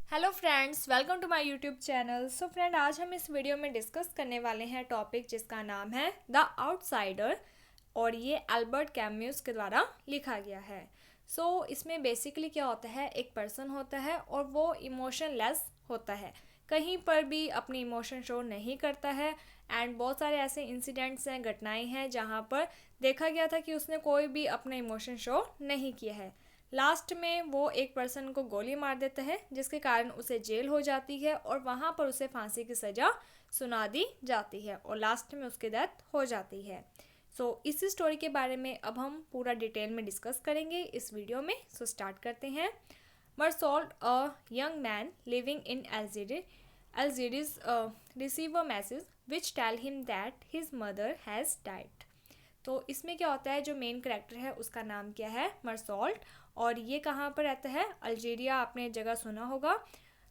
Hello friends, welcome to my YouTube channel. So friend, आज हम इस वीडियो में डिस्कस करने वाले हैं टॉपिक जिसका नाम है द आउटसाइडर, और ये अल्बर्ट कैम्यूस के द्वारा लिखा गया है। इसमें बेसिकली क्या होता है, एक पर्सन होता है और वो इमोशनलेस होता है, कहीं पर भी अपनी इमोशन शो नहीं करता है। एंड बहुत सारे ऐसे इंसिडेंट्स हैं, घटनाएं हैं जहाँ पर देखा गया था कि उसने कोई भी अपना इमोशन शो नहीं किया है। लास्ट में वो एक पर्सन को गोली मार देता है, जिसके कारण उसे जेल हो जाती है और वहाँ पर उसे फांसी की सज़ा सुना दी जाती है और लास्ट में उसकी डेथ हो जाती है। इसी स्टोरी के बारे में अब हम पूरा डिटेल में डिस्कस करेंगे इस वीडियो में। स्टार्ट करते हैं। Marsault, a young man living in Algiers, receive a message which tell him that his mother has died. तो इसमें क्या होता है, जो मेन करेक्टर है उसका नाम क्या है, मरसॉल्ट, और ये कहाँ पर रहता है, अल्जीरिया, आपने जगह सुना होगा।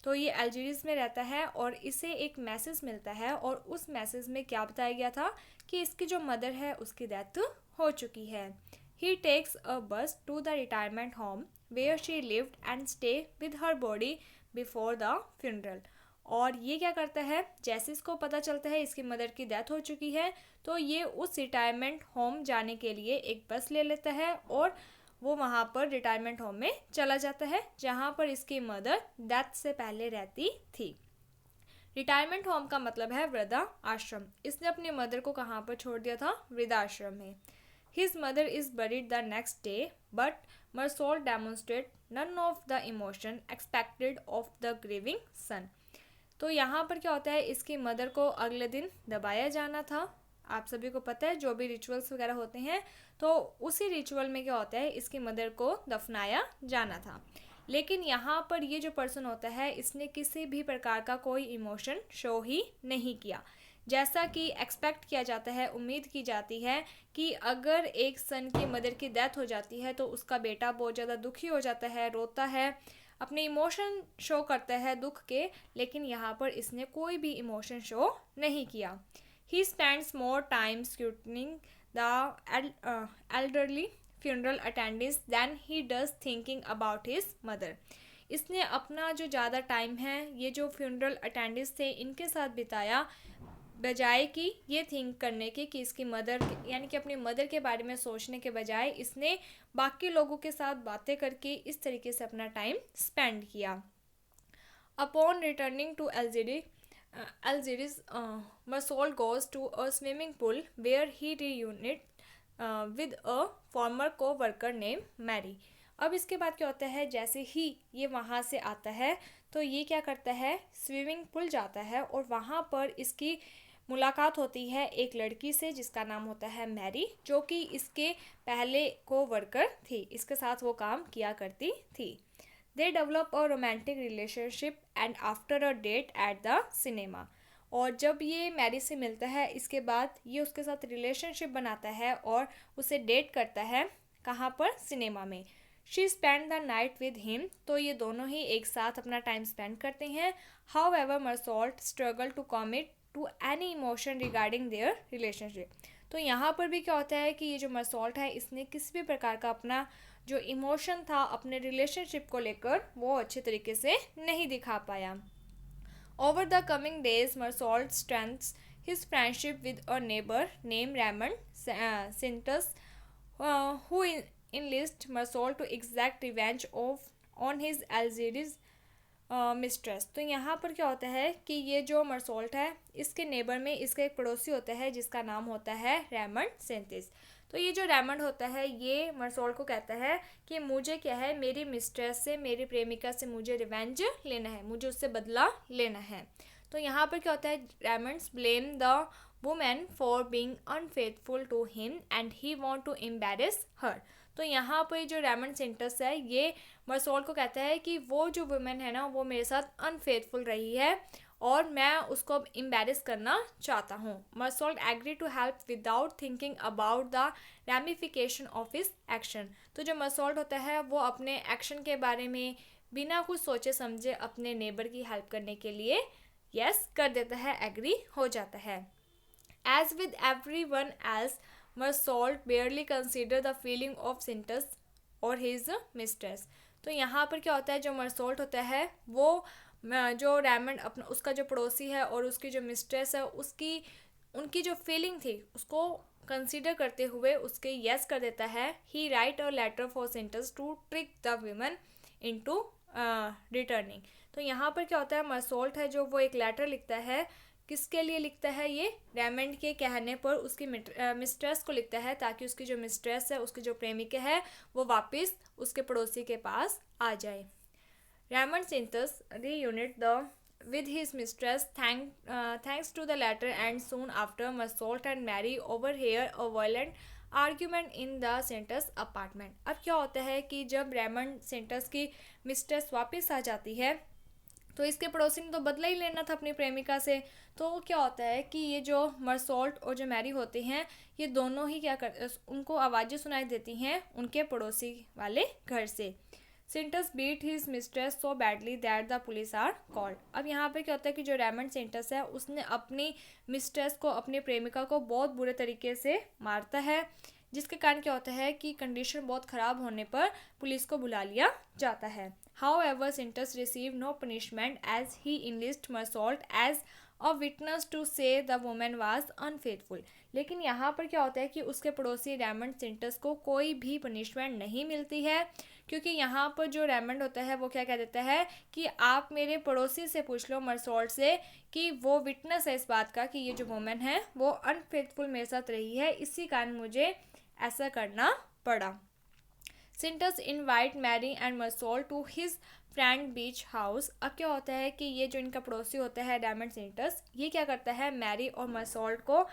तो ये अल्जीरिया में रहता है और इसे एक मैसेज मिलता है और उस मैसेज में क्या बताया गया था कि इसकी जो मदर है उसकी डेथ हो चुकी है। ही takes a bus to the retirement home where she lived and stay with her body before the funeral. और ये क्या करता है, जैसे इसको पता चलता है इसकी मदर की डेथ हो चुकी है, तो ये उस रिटायरमेंट होम जाने के लिए एक बस ले लेता है और वो वहाँ पर रिटायरमेंट होम में चला जाता है जहाँ पर इसकी मदर डेथ से पहले रहती थी। रिटायरमेंट होम का मतलब है वृद्धा आश्रम। इसने अपनी मदर को कहाँ पर छोड़ दिया था, वृद्धाश्रम में। His mother is buried the next day, but Meursault demonstrate none of the emotion expected of the grieving son. तो यहाँ पर क्या होता है, इसकी मदर को अगले दिन दबाया जाना था। आप सभी को पता है जो भी रिचुअल्स वगैरह होते हैं, तो उसी रिचुअल में क्या होता है, इसकी मदर को दफनाया जाना था। लेकिन यहाँ पर ये जो पर्सन होता है, इसने किसी भी प्रकार का कोई इमोशन शो ही नहीं किया। जैसा कि एक्सपेक्ट किया जाता है, उम्मीद की जाती है कि अगर एक सन की मदर की डेथ हो जाती है तो उसका बेटा बहुत ज़्यादा दुखी हो जाता है, रोता है, अपने इमोशन शो करता है दुख के। लेकिन यहाँ पर इसने कोई भी इमोशन शो नहीं किया। He spends more time scrutinizing the elderly funeral attendants than he does thinking about his mother. इसने अपना जो ज़्यादा टाइम है ये जो फ्यूनरल अटेंडेंट्स थे इनके साथ बिताया, बजाय कि ये थिंक करने के कि इसकी मदर, यानी कि अपनी मदर के बारे में सोचने के बजाय इसने बाकी लोगों के साथ बातें करके इस तरीके से अपना टाइम स्पेंड किया। Upon returning to Algiers, Masoul goes to a swimming pool where he reunited with a former co-worker named Mary. अब इसके बाद क्या होता है, जैसे ही ये वहाँ से आता है तो ये क्या करता है, स्विमिंग पूल जाता है और वहाँ पर इसकी मुलाकात होती है एक लड़की से जिसका नाम होता है मैरी, जो कि इसके पहले को वर्कर थी, इसके साथ वो काम किया करती थी। They develop a romantic relationship and after a date at the cinema. और जब ये मैरी से मिलता है इसके बाद ये उसके साथ रिलेशनशिप बनाता है और उसे डेट करता है, कहाँ पर, सिनेमा में। She spend the night with him, तो ये दोनों ही एक साथ अपना टाइम स्पेंड करते हैं। However Meursault struggle to commit to any emotion regarding their relationship. तो यहाँ पर भी क्या होता है कि ये जो मरसॉल्ट है इसने किसी भी प्रकार का अपना जो इमोशन था अपने रिलेशनशिप को लेकर वो अच्छे तरीके से नहीं दिखा पाया। Over the coming days Meursault strengthens his friendship with a neighbour name Raymond Sintes, who enlist Marsol to exact revenge of on his Algiers mistress. तो यहाँ पर क्या होता है कि ये जो मरसोल्ट है इसके नेबर में इसका एक पड़ोसी होता है जिसका नाम होता है रेमंड सेंटिस। तो ये जो रेमंड होता है ये मरसोल्ट को कहता है कि मुझे क्या है, मेरी मिस्ट्रेस से, मेरी प्रेमिका से मुझे रिवेंज लेना है, मुझे उससे बदला लेना है। तो यहाँ पर क्या होता है, Raymond's blame the women for being unfaithful to him and he want to embarrass her. तो यहाँ पर जो रेमंड सेंटस है ये मरसोल को कहता है कि वो जो वुमेन है ना वो मेरे साथ अनफेथफुल रही है और मैं उसको अब एम्बेरस करना चाहता हूँ। Meursault agree to help without thinking about the ramification of his action. तो जो मरसोल्ट होता है वो अपने एक्शन के बारे में बिना कुछ सोचे समझे अपने नेबर की हेल्प करने के लिए यस कर देता है, एग्री हो जाता है। As with everyone else, Marsault barely considered the feeling of Sintus और his mistress। तो यहाँ पर क्या होता है, जो मरसोल्ट होता है वो जो रेमंड अपना उसका जो पड़ोसी है और उसकी जो मिस्ट्रेस है उनकी जो फीलिंग थी उसको कंसीडर करते हुए उसके यस कर देता है। He write a letter for Sintes to trick the women into returning. तो यहाँ पर क्या होता है, मर्सोल्ट है जो वो एक लेटर लिखता है। किसके लिए लिखता है? ये रेमंड के कहने पर उसकी मिस्ट्रेस को लिखता है, ताकि उसकी जो मिस्ट्रेस है, उसकी जो प्रेमिका है, वो वापस उसके पड़ोसी के पास आ जाए। Raymond Sintes reunited with his mistress thanks to the letter, and soon after Marsolt and Mary overhear a violent argument in the Santos apartment. अब क्या होता है कि जब रेमंड सेंटस की मिस्ट्रेस वापस आ जाती है तो इसके पड़ोसी ने तो बदला ही लेना था अपनी प्रेमिका से। तो क्या होता है कि ये जो मर्सोल्ट और जो मैरी होते हैं, ये दोनों ही क्या कर उनको आवाज़ें सुनाई देती हैं उनके पड़ोसी वाले घर से। Sintes beat his mistress so badly that the police are called. अब यहाँ पे क्या होता है कि जो रेमंड सिंटस है उसने अपनी मिस्ट्रेस को, अपनी प्रेमिका को बहुत बुरे तरीके से मारता है, जिसके कारण क्या होता है कि कंडीशन बहुत ख़राब होने पर पुलिस को बुला लिया जाता है। However, Sintas received no punishment as he enlisted Marsolt as a witness to say the woman was unfaithful। लेकिन यहाँ पर क्या होता है कि उसके पड़ोसी रेमंड सिंटस को कोई भी पनिशमेंट नहीं मिलती है, क्योंकि यहाँ पर जो रेमंड होता है वो क्या कह देता है कि आप मेरे पड़ोसी से पूछ लो, मर्सोल्ट से, कि वो विटनेस है इस बात का कि ये जो वुमेन है वो अनफेथफुल मेरे साथ रही है, इसी कारण मुझे ऐसा करना पड़ा। Sintes invite Marie and Meursault to his friend beach house. अब क्या होता है कि ये जो इनका पड़ोसी होता है रेमंड सिंटस, ये क्या करता है, मैरी और मर्सोल्ट को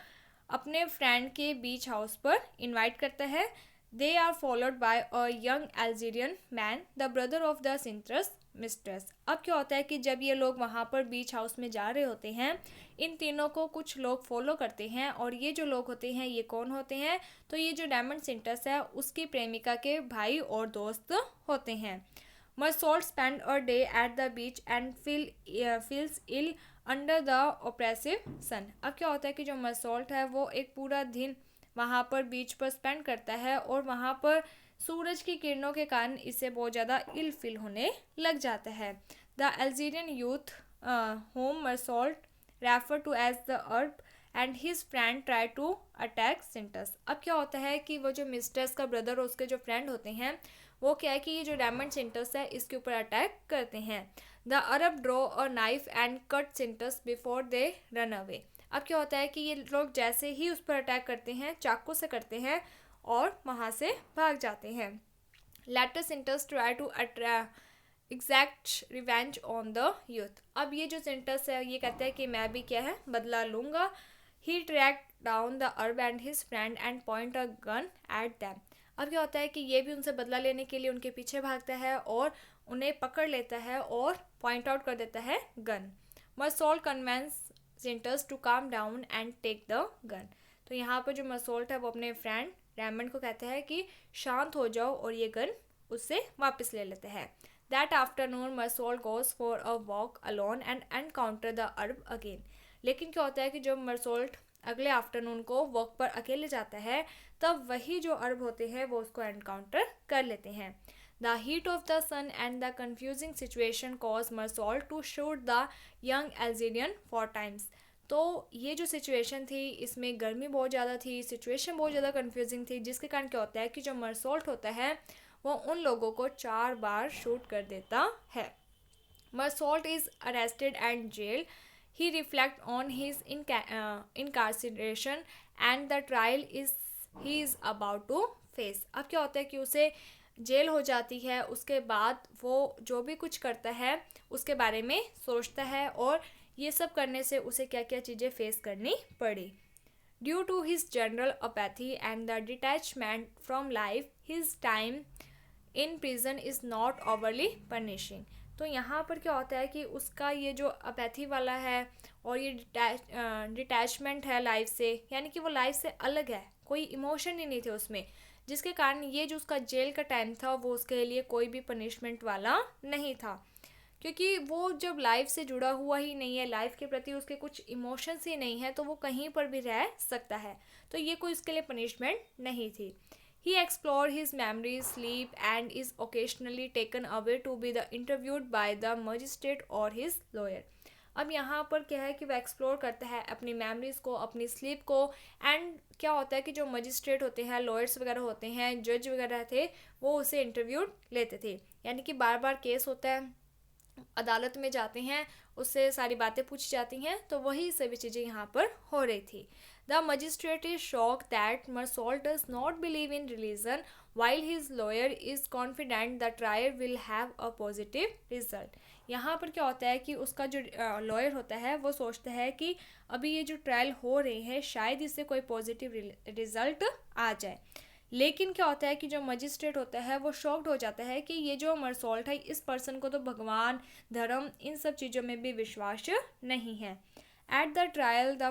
अपने फ्रेंड के बीच हाउस पर इनवाइट करता है। They are followed by a young Algerian man the brother of the Sintes mistress. अब क्या होता है कि जब ये लोग वहाँ पर बीच हाउस में जा रहे होते हैं, इन तीनों को कुछ लोग फॉलो करते हैं, और ये जो लोग होते हैं ये कौन होते हैं? तो ये जो रेमंड सिंटस है उसकी प्रेमिका के भाई और दोस्त होते हैं। Meursault spend a day at the beach and feels ill under the oppressive sun. अब क्या होता है कि जो मर्सोल्ट है वो एक पूरा दिन वहाँ पर बीच पर स्पेंड करता है, और वहाँ पर सूरज की किरणों के कारण इसे बहुत ज़्यादा इल फील होने लग जाता है। The Algerian youth whom Meursault refer to as the Arab and his friend try to attack Sintes. अब क्या होता है कि वो जो मिस्ट्रेस का ब्रदर और उसके जो फ्रेंड होते हैं वो क्या है कि ये जो रेमंड सिंटस है इसके ऊपर अटैक करते हैं। The Arab draw a knife and cut Sintes before they run away. अब क्या होता है कि ये लोग जैसे ही उस पर अटैक करते हैं, चाकू से करते हैं और वहाँ से भाग जाते हैं। Later Sintes try to exact revenge on the youth. अब ये जो सिंटस है ये कहता है कि मैं भी क्या है, बदला लूँगा। ही track down the Arab and his friend and point a gun at them. अब क्या होता है कि ये भी उनसे बदला लेने के लिए उनके पीछे भागता है और उन्हें पकड़ लेता है और पॉइंट आउट कर देता है gun. Meursault convince Sintes to calm down and take the gun. तो यहाँ पर जो मर्सोल्ट है वो अपने फ्रेंड रेमंड को कहता है कि शांत हो जाओ और ये गन उससे वापस ले लेते हैं। That afternoon Meursault goes for a walk alone and encounter the Arab again. लेकिन क्या होता है कि जब मर्सोल्ट अगले आफ्टरनून को वॉक पर अकेले जाता है, तब वही जो अर्ब होते हैं वो उसको एनकाउंटर कर लेते हैं। The heat of the sun and the confusing situation cause Meursault to shoot the young Algerian 4 times. तो ये जो सिचुएशन थी इसमें गर्मी बहुत ज़्यादा थी, सिचुएशन बहुत ज़्यादा कन्फ्यूजिंग थी, जिसके कारण क्या होता है कि जो मर्सोल्ट होता है वो उन लोगों को 4 बार शूट कर देता है। Meursault is arrested and jail. He reflects on his incarceration and the trial he is about to face। अब क्या होता है कि उसे जेल हो जाती है, उसके बाद वो जो भी कुछ करता है उसके बारे में सोचता है, और ये सब करने से उसे क्या क्या चीज़ें फेस करनी पड़ी। Due to his general apathy and the detachment from life, his time in prison is not overly punishing. तो यहाँ पर क्या होता है कि उसका ये जो अपैथी वाला है और ये डिटैचमेंट है लाइफ से, यानी कि वो लाइफ से अलग है, कोई इमोशन ही नहीं थे उसमें, जिसके कारण ये जो उसका जेल का टाइम था वो उसके लिए कोई भी पनिशमेंट वाला नहीं था, क्योंकि वो जब लाइफ से जुड़ा हुआ ही नहीं है, लाइफ के प्रति उसके कुछ इमोशंस ही नहीं है, तो वो कहीं पर भी रह सकता है, तो ये कोई उसके लिए पनिशमेंट नहीं थी। He explores his memories, sleep, and is occasionally taken away to be the interviewed by the magistrate or his lawyer. अब यहाँ पर क्या है कि वह एक्सप्लोर करता है अपनी मेमोरीज को, अपनी स्लीप को, एंड क्या होता है कि जो मजिस्ट्रेट होते हैं, लॉयर्स वगैरह होते हैं, जज वगैरह थे, वो उसे इंटरव्यू लेते थे। यानी कि बार बार केस होता है, अदालत में जाते हैं, उससे सारी बातें पूछी जाती हैं, तो वही सभी चीज़ें यहाँ पर हो रही थी। The magistrate is shock that Meursault does not believe in religion while his lawyer is confident the trial will have a positive result। यहाँ पर क्या होता है कि उसका जो लॉयर होता है वो सोचता है कि अभी ये जो ट्रायल हो रही है शायद इससे कोई पॉजिटिव रिजल्ट आ जाए, लेकिन क्या होता है कि जो मजिस्ट्रेट होता है वो शॉक्ड हो जाता है कि ये जो मरसोल्ट है, इस पर्सन को तो भगवान, धर्म, इन सब चीज़ों में भी विश्वास नहीं है। At the trial, the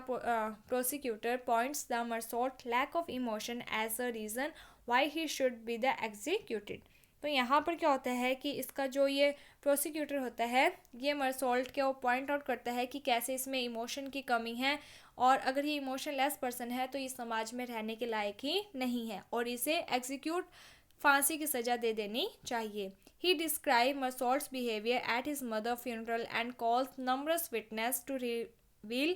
prosecutor points the Mersault lack of emotion as a reason why he should be the executed। तो यहाँ पर क्या होता है कि इसका जो ये प्रोसिक्यूटर होता है, ये मरसोल्ट को पॉइंट आउट करता है कि कैसे इसमें इमोशन की कमी है, और अगर ये इमोशनलेस पर्सन है तो ये समाज में रहने के लायक ही नहीं है और इसे एग्जीक्यूट, फांसी की सज़ा दे देनी चाहिए। He described Mersault's behavior at his mother's funeral and calls numerous witnesses to reveal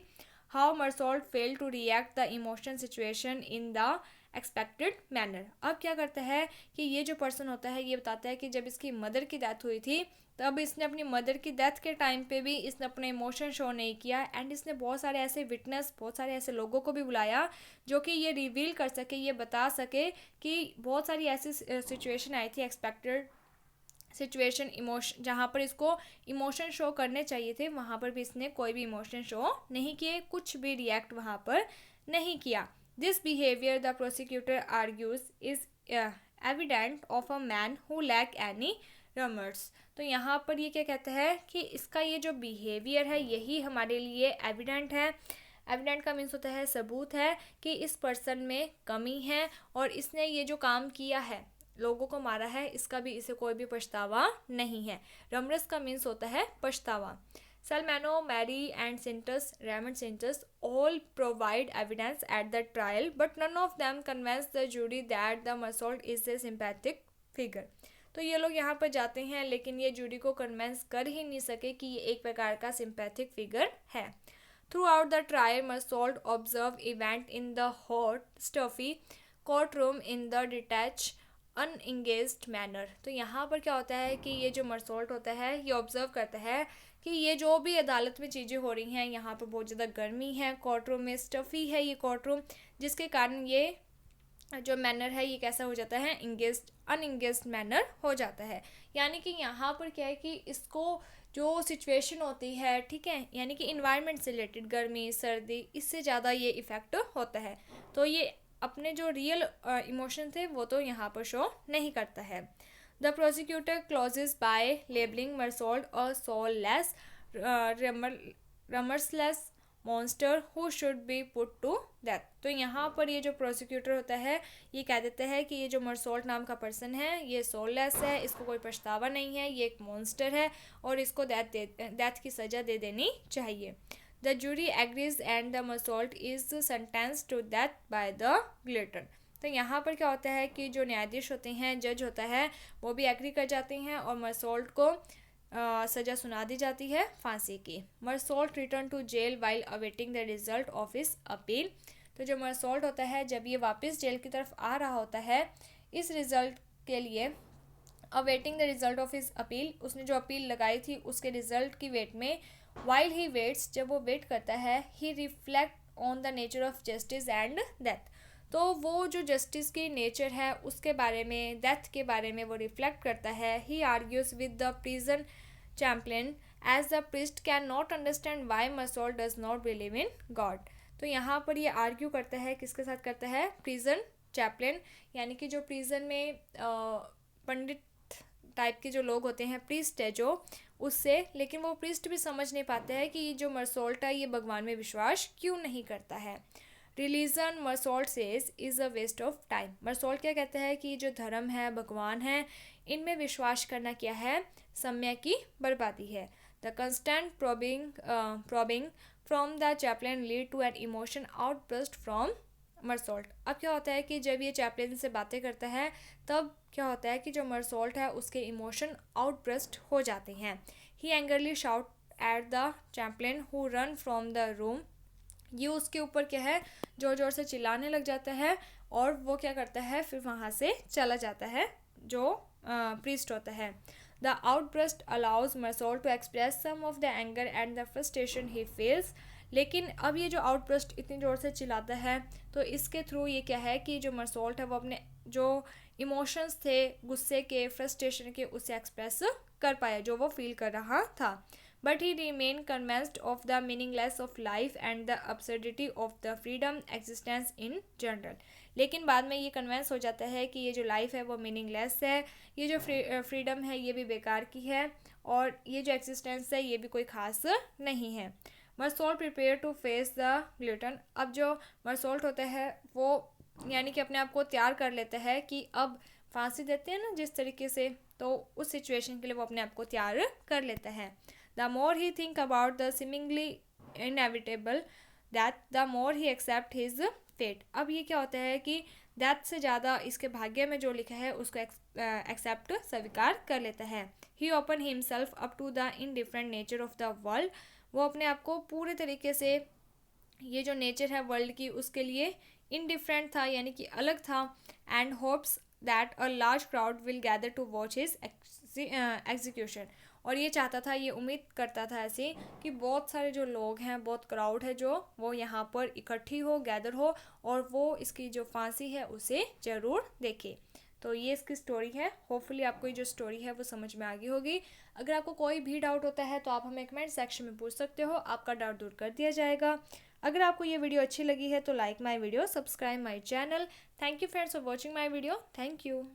how Mersault failed to react the emotion situation in the expected manner. अब क्या करता है कि ये जो पर्सन होता है ये बताता है कि जब इसकी मदर की डेथ हुई थी तब इसने अपनी मदर की डेथ के टाइम पे भी इसने अपने इमोशन शो नहीं किया, एंड इसने बहुत सारे ऐसे विटनेस, बहुत सारे ऐसे लोगों को भी बुलाया जो कि ये रिवील कर सके, ये बता सके कि बहुत सारी ऐसी सिचुएशन आई थी, एक्सपेक्टेड सिचुएशन, इमोशन, जहाँ पर इसको इमोशन शो करने चाहिए थे वहाँ पर भी इसने कोई भी इमोशन शो नहीं किए, कुछ भी रिएक्ट वहाँ पर नहीं किया। This behaviour the prosecutor argues is evident of a man who lack any remorse. तो यहाँ पर ये क्या कहता है कि इसका ये जो बिहेवियर है यही हमारे लिए एविडेंट है। एविडेंट का मीन्स होता है सबूत है कि इस पर्सन में कमी है और इसने ये जो काम किया है, लोगों को मारा है, इसका भी इसे कोई भी पछतावा नहीं है। रमरस का मीन्स होता है पछतावा। Salmano, Mary and Sintus, Raymond Sintus all provide evidence at the trial, but none of them convince the jury that the Mersault is a sympathetic figure। तो ये लोग यहाँ पर जाते हैं लेकिन ये जूरी को कन्वेंस कर ही नहीं सके कि ये एक प्रकार का सिंपैथिक फिगर है। Throughout the trial, Mersault observed event in the hot, stuffy courtroom in the detached, unengaged manner. तो यहाँ पर क्या होता है कि ये जो मरसोल्ट होता है ये ऑब्जर्व करता है कि ये जो भी अदालत में चीज़ें हो रही हैं, यहाँ पर बहुत ज़्यादा गर्मी है, कोर्टरूम में स्टफ़ी है ये कोर्टरूम, जिसके कारण ये जो मैनर है ये कैसा हो जाता है, इंगेज्ड, अनएंगेज्ड मैनर हो जाता है। यानी कि यहाँ पर क्या है कि इसको जो सिचुएशन होती है, ठीक है, यानी कि इन्वायरमेंट से रिलेटेड, गर्मी, सर्दी, इससे ज़्यादा ये इफ़ेक्ट होता है। तो ये अपने जो रियल इमोशन थे वो तो यहाँ पर शो नहीं करता है। The prosecutor closes by labelling Meursault a soulless, remorseless monster who should be put to death. तो यहाँ पर ये जो प्रोसिक्यूटर होता है ये कह देता है कि ये जो मरसोल्ट नाम का पर्सन है ये सोललेस है, इसको कोई पछतावा नहीं है, ये एक मॉन्स्टर है और इसको डेथ की सज़ा दे देनी चाहिए। The jury agrees and the Mersault is sentenced to death by the glutton। तो यहाँ पर क्या होता है कि जो न्यायाधीश होते हैं, जज होता है, वो भी एग्री कर जाते हैं और मरसोल्ट को सज़ा सुना दी जाती है फांसी की। Meursault return to jail while awaiting the result of his appeal. तो जो मरसोल्ट होता है जब ये वापस जेल की तरफ आ रहा होता है इस रिज़ल्ट के लिए, awaiting the result of his appeal, उसने जो अपील लगाई थी उसके रिजल्ट की वेट में, वाइल ही वेट्स, जब वो वेट करता है, he reflect on the nature of justice and death. तो वो जो जस्टिस की नेचर है उसके बारे में, डेथ के बारे में वो रिफ्लेक्ट करता है। He argues with the prison champion as the priest can not understand why Meursault does not believe in God. तो यहाँ पर ये आर्ग्यू करता है, किसके साथ करता है, प्रिजन चैप्लिन, यानी कि जो प्रिजन में पंडित टाइप के जो लोग होते हैं, प्रीस्ट है जो, उससे। लेकिन वो प्रीस्ट भी समझ नहीं पाते हैं कि ये जो मरसोल्ट है ये भगवान में विश्वास क्यों नहीं करता है। Religion, Meursault says, is a waste of time. Meursault क्या कहता है कि जो धर्म है, भगवान है, इनमें विश्वास करना क्या है, समय की बर्बादी है। The constant probing from the chaplain lead to an emotion outburst from Meursault. अब क्या होता है कि जब ये चैपलिन से बातें करता है तब क्या होता है कि जो मरसोल्ट है उसके इमोशन आउटब्रस्ट हो जाते हैं। He angrily shout at the chaplain who run from the room. ये उसके ऊपर क्या है, जोर जोर से चिल्लाने लग जाता है और वो क्या करता है फिर वहाँ से चला जाता है जो प्रीस्ट होता है। The outburst allows Meursault to express some of the anger and the frustration he feels. लेकिन अब ये जो आउटब्रस्ट इतनी ज़ोर से चिल्लाता है तो इसके थ्रू ये क्या है कि जो मरसोल्ट है वो अपने जो इमोशंस थे गुस्से के, फ्रस्ट्रेशन के, उसे एक्सप्रेस कर पाया जो वो फील कर रहा था। But he remain convinced of the meaningless of life and the absurdity of the freedom existence in general. लेकिन बाद में ये कन्विंस हो जाता है कि ये जो लाइफ है वो मीनिंगलेस है, ये जो फ्रीडम है ये भी बेकार की है और ये जो एग्जिस्टेंस है ये भी कोई ख़ास नहीं है। Meursault prepare to face the guillotine. अब जो मरसोल्ट होता है वो यानी कि अपने आप को तैयार कर लेता है कि अब फांसी देते हैं ना जिस तरीके से, तो उस सिचुएशन के लिए वो अपने आप को तैयार कर लेता है। The more he think about the seemingly inevitable that the more he accept his fate. अब ये क्या होता है कि डेथ से ज़्यादा इसके भाग्य में जो लिखा है उसको एक्सेप्ट स्वीकार कर लेता है। He open himself up to the indifferent nature of the world. वो अपने आप को पूरे तरीके से ये जो नेचर है वर्ल्ड की उसके लिए इनडिफरेंट था यानी कि अलग था। And hopes that a large crowd will gather to watch his execution. और ये चाहता था, ये उम्मीद करता था ऐसे कि बहुत सारे जो लोग हैं, बहुत क्राउड है जो वो यहाँ पर इकट्ठी हो, गैदर हो और वो इसकी जो फांसी है उसे ज़रूर देखे। तो ये इसकी स्टोरी है। होपफुली आपको ये जो स्टोरी है वो समझ में आ गई होगी। अगर आपको कोई भी डाउट होता है तो आप हमें कमेंट सेक्शन में पूछ सकते हो, आपका डाउट दूर कर दिया जाएगा। अगर आपको ये वीडियो अच्छी लगी है तो like my video, subscribe my channel. Thank you friends for watching my video. Thank you.